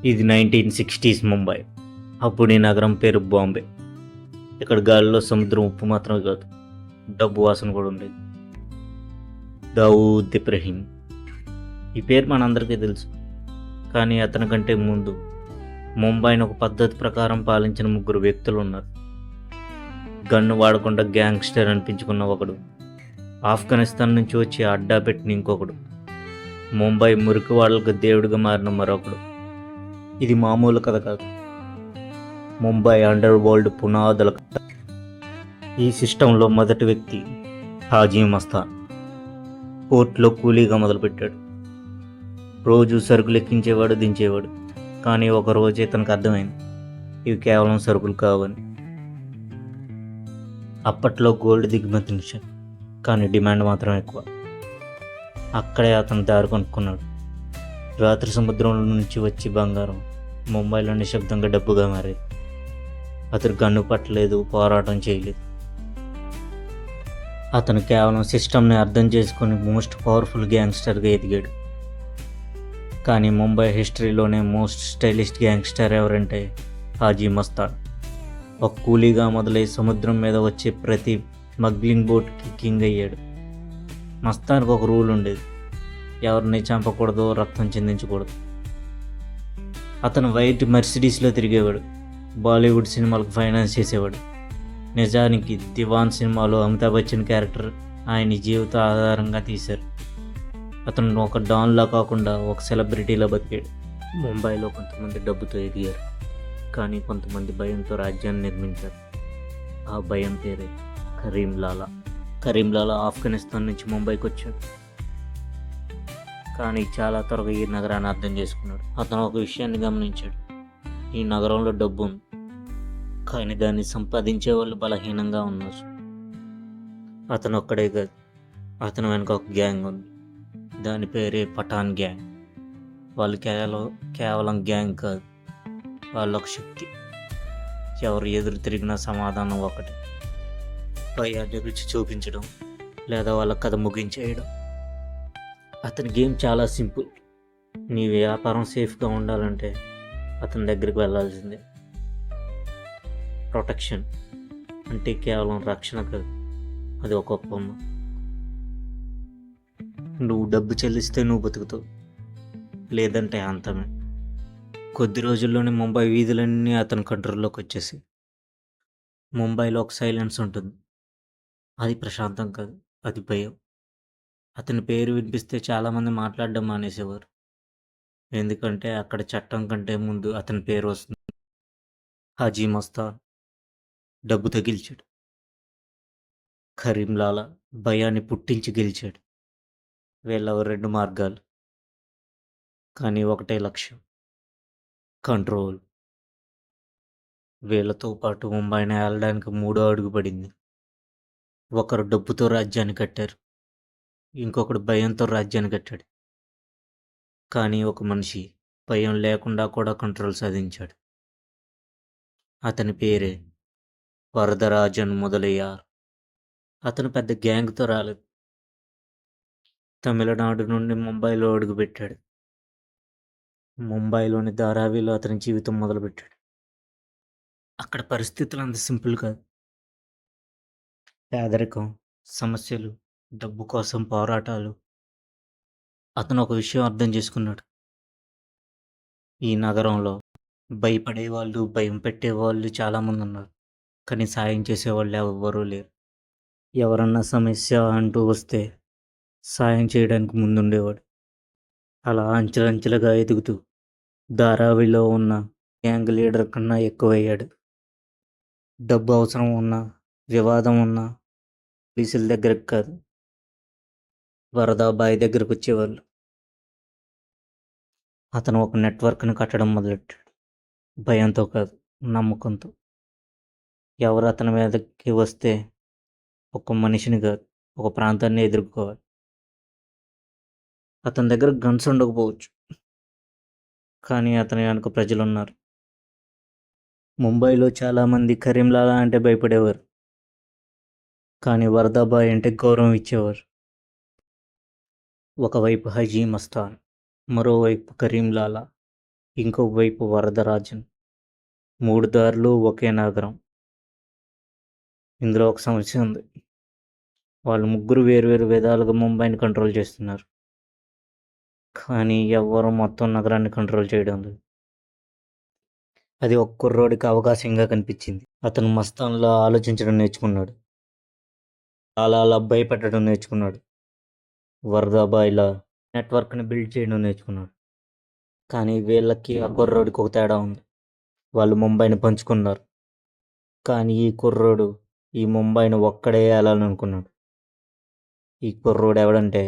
ఇది 1960s ముంబై. అప్పుడు ఈ నగరం పేరు బాంబే. ఇక్కడ గాలిలో సముద్రం ఉప్పు మాత్రమే కాదు, డబ్బు వాసన కూడా ఉండేది. దావూద్ ఇబ్రహీం ఈ పేరు మనందరికీ తెలుసు, కానీ అతని కంటే ముందు ముంబైని ఒక పద్ధతి ప్రకారం పాలించిన ముగ్గురు వ్యక్తులు ఉన్నారు. గన్ను వాడకుండా గ్యాంగ్స్టర్ అనిపించుకున్న ఒకడు, ఆఫ్ఘనిస్తాన్ నుంచి వచ్చి అడ్డా పెట్టిన ఇంకొకడు, ముంబై మురికి వాళ్ళకు దేవుడిగా మారిన మరొకడు. ఇది మామూలు కథ కాదు, ముంబై అండర్ వరల్డ్ పునాదుల కథ. ఈ సిస్టంలో మొదటి వ్యక్తి హాజీ మస్తాన్. పోర్ట్లో కూలీగా మొదలుపెట్టాడు. రోజు సరుకులు ఎక్కించేవాడు, దించేవాడు. కానీ ఒకరోజు ఇతనికి అర్థమైంది, ఇవి కేవలం సరుకులు కావని. అప్పట్లో గోల్డ్ దిగుమతి నిషేధం, కానీ డిమాండ్ మాత్రం ఎక్కువ. అక్కడే అతను దారి కనుక్కున్నాడు. రాత్రి సముద్రంలో నుంచి వచ్చి బంగారం ముంబైలో నిశ్శబ్దంగా డబ్బుగా మారేది. అతను గన్ను పట్టలేదు, పోరాటం చేయలేదు. అతను కేవలం సిస్టమ్ని అర్థం చేసుకుని మోస్ట్ పవర్ఫుల్ గ్యాంగ్స్టర్గా ఎదిగాడు. కానీ ముంబై హిస్టరీలోనే మోస్ట్ స్టైలిష్ గ్యాంగ్స్టర్ ఎవరంటే హాజీ మస్తాన్. ఒక కూలీగా మొదలై సముద్రం మీద వచ్చే ప్రతి స్మగ్లింగ్ బోట్కి కింగ్ అయ్యాడు. మస్తాన్కి ఒక రూల్ ఉండేది, ఎవరిని చంపకూడదు, రక్తం చిందించకూడదు. అతను వైట్ మెర్సిడీస్లో తిరిగేవాడు, బాలీవుడ్ సినిమాలకు ఫైనాన్స్ చేసేవాడు. నిజానికి దివాన్ సినిమాలో అమితాబ్ బచ్చన్ క్యారెక్టర్ ఆయన జీవిత ఆధారంగా తీశారు. అతను ఒక డాన్లా కాకుండా ఒక సెలబ్రిటీలా బతికాడు. ముంబైలో కొంతమంది డబ్బుతో ఎదిగారు, కానీ కొంతమంది భయంతో రాజ్యాన్ని నిర్మించారు. ఆ భయం పేరే కరీం లాలా. కరీం లాలా ఆఫ్ఘనిస్తాన్ నుంచి ముంబైకి వచ్చాడు, కానీ చాలా త్వరగా ఈ నగరాన్ని అర్థం చేసుకున్నాడు. అతను ఒక విషయాన్ని గమనించాడు, ఈ నగరంలో డబ్బు ఉంది, కానీ దాన్ని సంపాదించే వాళ్ళు బలహీనంగా ఉన్నారు. అతను ఒక్కడే కాదు, అతను వెనుక ఒక గ్యాంగ్ ఉంది. దాని పేరే పఠాన్ గ్యాంగ్. వాళ్ళు కేవలం గ్యాంగ్ కాదు, వాళ్ళ ఒక శక్తి. ఎవరు ఎదురు తిరిగినా సమాధానం ఒకటి, భయాన్ని రుచి చూపించడం లేదా వాళ్ళ కథ ముగించేయడం. అతని గేమ్ చాలా సింపుల్. నీ వ్యాపారం సేఫ్గా ఉండాలంటే అతని దగ్గరికి వెళ్ళాల్సిందే. ప్రొటెక్షన్ అంటే కేవలం రక్షణ కాదు, అది ఒక ఒప్పందం. నువ్వు డబ్బు చెల్లిస్తే నువ్వు బతుకుతావు, లేదంటే అంతమే. కొద్ది రోజుల్లోనే ముంబై వీధులన్నీ అతని కంట్రోల్లోకి వచ్చేసి. ముంబైలో ఒక సైలెన్స్ ఉంటుంది, అది ప్రశాంతం కాదు, అది భయం. అతని పేరు వినిపిస్తే చాలామంది మాట్లాడడం మానేసేవారు, ఎందుకంటే అక్కడ చట్టం కంటే ముందు అతని పేరు వస్తుంది. హాజీ మస్తాన్ డబ్బుతో గెలిచాడు, కరీం లాలా భయాన్ని పుట్టించి గెలిచాడు. వీళ్ళ రెండు మార్గాలు, కానీ ఒకటే లక్ష్యం, కంట్రోల్. వీళ్ళతో పాటు ముంబైని ఏలడానికి మూడో అడుగు పడింది. ఒకరు డబ్బుతో రాజ్యాన్ని కట్టారు, ఇంకొకడు భయంతో రాజ్యాన్ని కట్టాడు. కానీ ఒక మనిషి భయం లేకుండా కూడా కంట్రోల్ సాధించాడు. అతని పేరే వరదరాజన్ మొదలయ్యారు. అతను పెద్ద గ్యాంగ్తో రాలేదు, తమిళనాడు నుండి ముంబైలో అడుగుపెట్టాడు. ముంబైలోని ధారావిలో అతని జీవితం మొదలుపెట్టాడు. అక్కడ పరిస్థితులు అంత సింపుల్ కాదు. పేదరికం, సమస్యలు, డబ్బు కోసం పోరాటాలు. అతను ఒక విషయం అర్థం చేసుకున్నాడు, ఈ నగరంలో భయపడేవాళ్ళు, భయం పెట్టేవాళ్ళు చాలామంది ఉన్నారు, కానీ సాయం చేసేవాళ్ళు ఎవ్వరూ లేరు. ఎవరన్నా సమస్య అంటూ వస్తే సాయం చేయడానికి ముందుండేవాడు. అలా అంచెలంచెలుగా ఎదుగుతూ ధారావిలో ఉన్న గ్యాంగ్ లీడర్ కన్నా ఎక్కువయ్యాడు. డబ్బు అవసరం ఉన్నా, వివాదం ఉన్నా పోలీసుల దగ్గరకు కాదు, వరదాబాయి దగ్గరకు వచ్చేవాళ్ళు. అతను ఒక నెట్వర్క్ని కట్టడం మొదలెట్టాడు, భయంతో కాదు, నమ్మకంతో. ఎవరు అతని మీదకి వస్తే ఒక మనిషిని కాదు, ఒక ప్రాంతాన్ని ఎదుర్కోవాలి. అతని దగ్గర గన్స్ ఉండకపోవచ్చు, కానీ అతని వెనుక ప్రజలు ఉన్నారు. ముంబైలో చాలామంది కరీంలాలా అంటే భయపడేవారు, కానీ వరదాబాయ్ అంటే గౌరవం ఇచ్చేవారు. ఒకవైపు హజీ మస్తాన్, మరోవైపు కరీం లాలా. ఇంకొక వైపు వరదరాజన్. 3 దారులు ఒకే నగరం. ఇందులో ఒక సమస్య ఉంది. వాళ్ళు ముగ్గురు వేరువేరు విధాలుగా ముంబైని కంట్రోల్ చేస్తున్నారు. కానీ ఎవ్వరూ మొత్తం నగరాన్ని కంట్రోల్ చేయడం లేదు. అది ఒక కుర్రోడికి అవకాశంగా కనిపించింది. అతను మస్తాన్లా ఆలోచించడం నేర్చుకున్నాడు. అలా భయపెట్టడం నేర్చుకున్నాడు. వరదాబాయిలా నెట్వర్క్ని బిల్డ్ చేయడం నేర్చుకున్నాడు. కానీ వీళ్ళకి ఆ కుర్రోడికి ఒక తేడా ఉంది. వాళ్ళు ముంబైని పంచుకున్నారు. కానీ ఈ కుర్రోడు ఈ ముంబైని ఒక్కడే ఏలాలనుకున్నాడు. ఈ కుర్రోడు ఎవడంటే